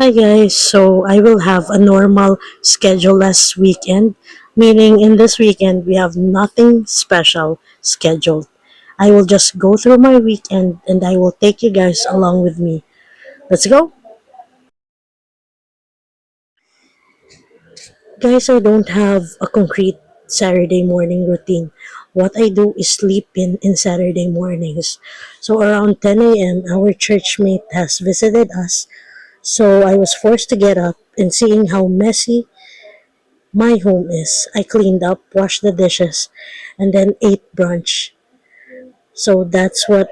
Hi guys, so I will have a normal schedule last weekend, meaning in this weekend we have nothing special scheduled. I will just go through my weekend and I will take you guys along with me. Let's go! Guys, I don't have a concrete Saturday morning routine. What I do is sleep in Saturday mornings. So around 10 a.m., our church mate has visited us. So I was forced to get up and seeing how messy my home is. I cleaned up, washed the dishes, and then ate brunch. So that's what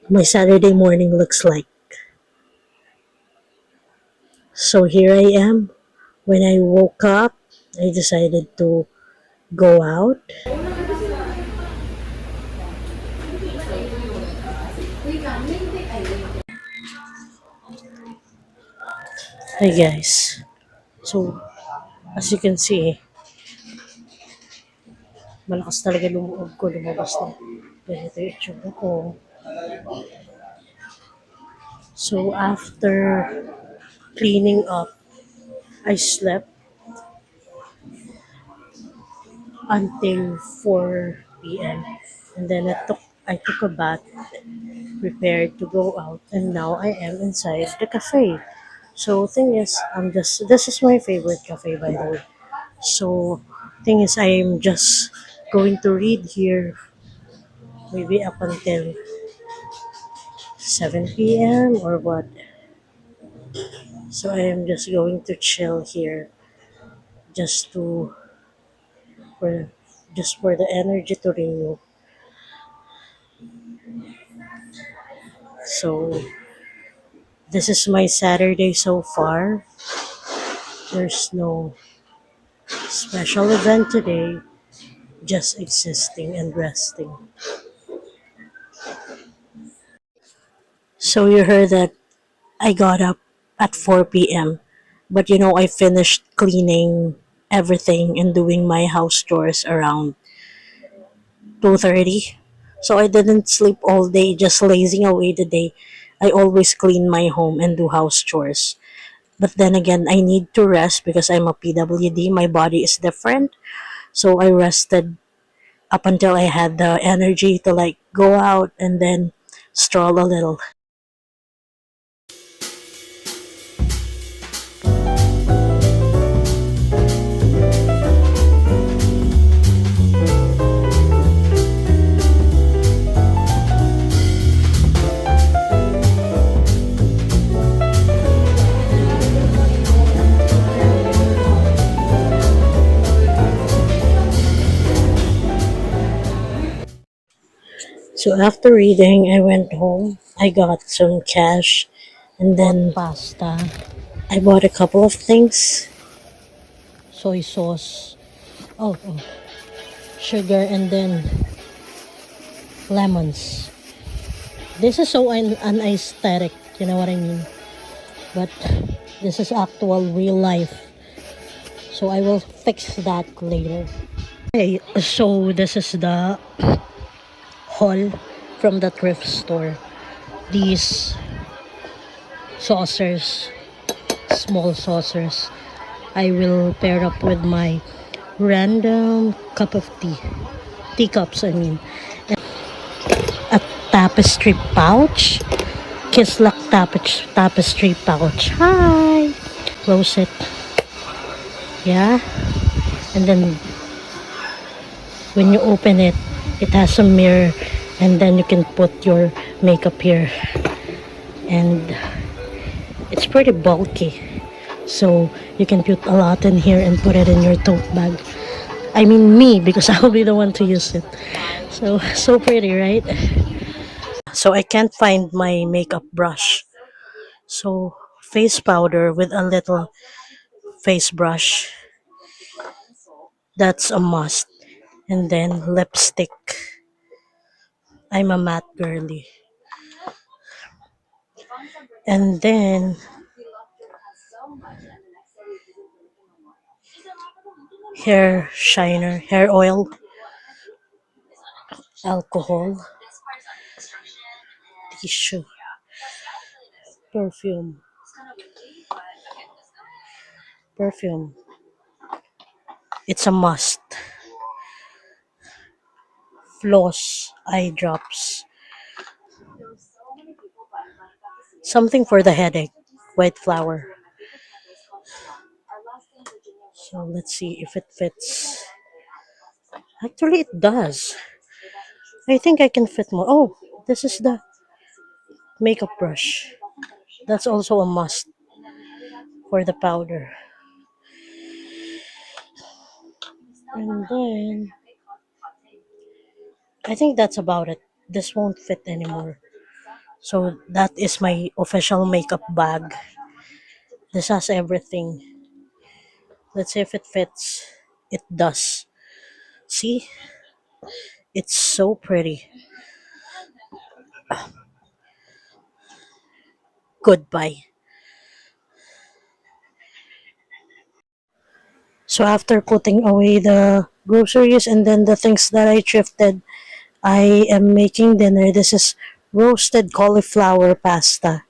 my Saturday morning looks like. So here I am. When I woke up, I decided to go out. Hi guys. So as you can see, malakas talaga lumuog ko lumabas na. Ganito yung itsura ko. So after cleaning up, I slept until 4 p.m. And then I took a bath, prepared to go out, and now I am inside the cafe. So thing is, this is my favorite cafe by the way. So thing is, I'm just going to read here maybe up until 7 p.m. or what. So I am just going to chill here just to for just for the energy to renew. So this is my Saturday so far. There's no special event today, just existing and resting. So you heard that I got up at 4 p.m. But I finished cleaning everything and doing my house chores around 2:30. So I didn't sleep all day, just lazing away the day. I always clean my home and do house chores. But then again, I need to rest because I'm a PWD. My body is different. So I rested up until I had the energy to like go out and then stroll a little. So after reading, I went home. I got some cash and then pasta. I bought a couple of things. Soy sauce. Oh, sugar and then lemons. This is so unaesthetic, you know what I mean? But this is actual real life. So I will fix that later. Okay, so this is the haul from the thrift store. These saucers, small saucers, I will pair up with my random cup of tea. Teacups, I mean. A tapestry pouch. Kislak tapestry pouch. Hi! Close it. Yeah. And then when you open it, it has a mirror and then you can put your makeup here. And it's pretty bulky. So you can put a lot in here and put it in your tote bag. I mean me, because I will be the one to use it. So pretty, right? So I can't find my makeup brush. So face powder with a little face brush. That's a must. And then lipstick. I'm a matte girly. And then hair shiner, hair oil, alcohol, tissue, perfume. perfume. It's a must. Floss, eye drops. Something for the headache. White flower. So let's see if it fits. Actually, it does. I think I can fit more. Oh, this is the makeup brush. That's also a must for the powder. And then I think that's about it. This won't fit anymore. So that is my official makeup bag. This has everything. Let's see if it fits. It does. See? It's so pretty. Goodbye. So after putting away the groceries and then the things that I thrifted, I am making dinner. This is roasted cauliflower pasta.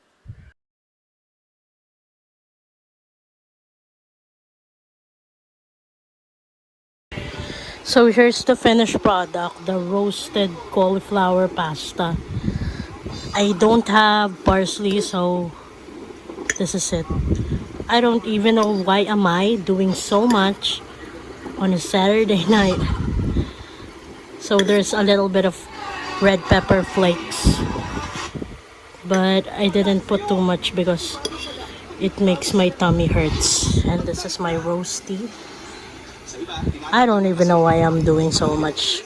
So here's the finished product, the roasted cauliflower pasta. I don't have parsley, so this is it. I don't even know why am I doing so much on a Saturday night. So there's a little bit of red pepper flakes. But I didn't put too much because it makes my tummy hurts. And this is my roasty. I don't even know why I'm doing so much.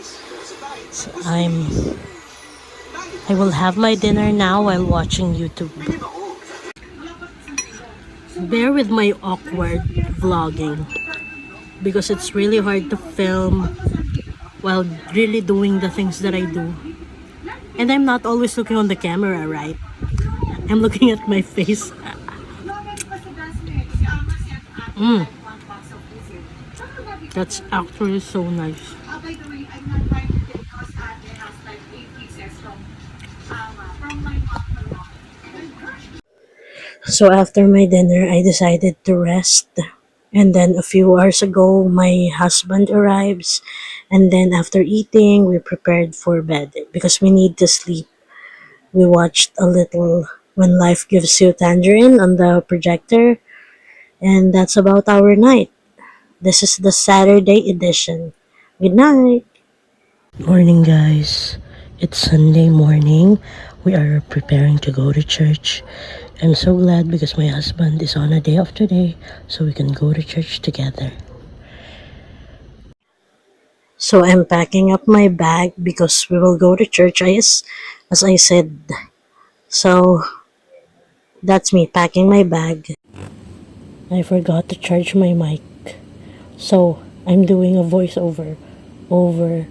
So I will have my dinner now while watching YouTube. Bear with my awkward vlogging because it's really hard to film while really doing the things that I do. And I'm not always looking on the camera, right? I'm looking at my face. That's actually so nice. So after my dinner, I decided to rest. And then a few hours ago, my husband arrives. And then after eating, we prepared for bed because we need to sleep. We watched a little When Life Gives You Tangerine on the projector. And that's about our night. This is the Saturday edition. Good night. Morning, guys. It's Sunday morning. We are preparing to go to church. I'm so glad because my husband is on a day off today, so we can go to church together. So I'm packing up my bag because we will go to church, as I said. So that's me packing my bag. I forgot to charge my mic. So I'm doing a voiceover over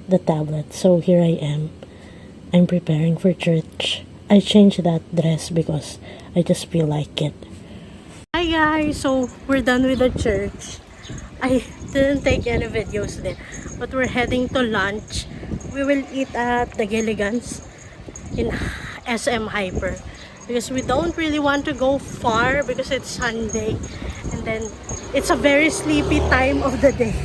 the tablet. So here I am. I'm preparing for church. I changed that dress because I just feel like it. Hi guys! So we're done with the church. I didn't take any videos there. But we're heading to lunch. We will eat at the Gilligan's in SM Hyper. Because we don't really want to go far because it's Sunday. And then it's a very sleepy time of the day.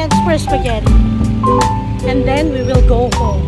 ingredients for spaghetti. And then we will go home.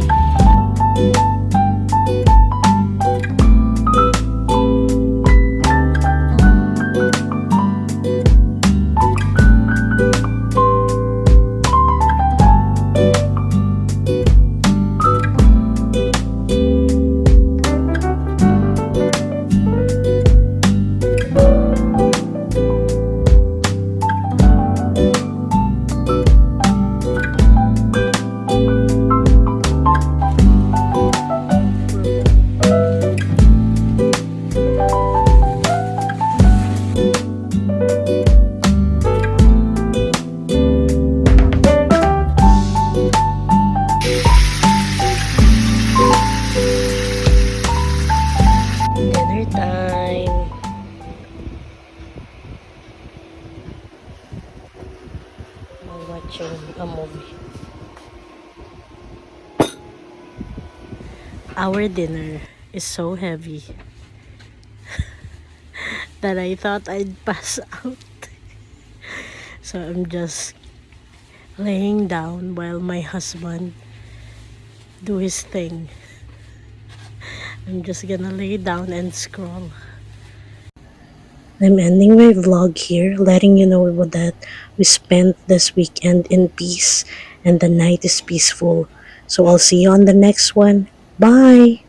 Dinner time. I'm watching a movie. Our dinner is so heavy that I thought I'd pass out. So I'm just laying down while my husband do his thing. I'm just gonna lay down and scroll. I'm ending my vlog here, letting you know that we spent this weekend in peace and the night is peaceful. So I'll see you on the next one. Bye!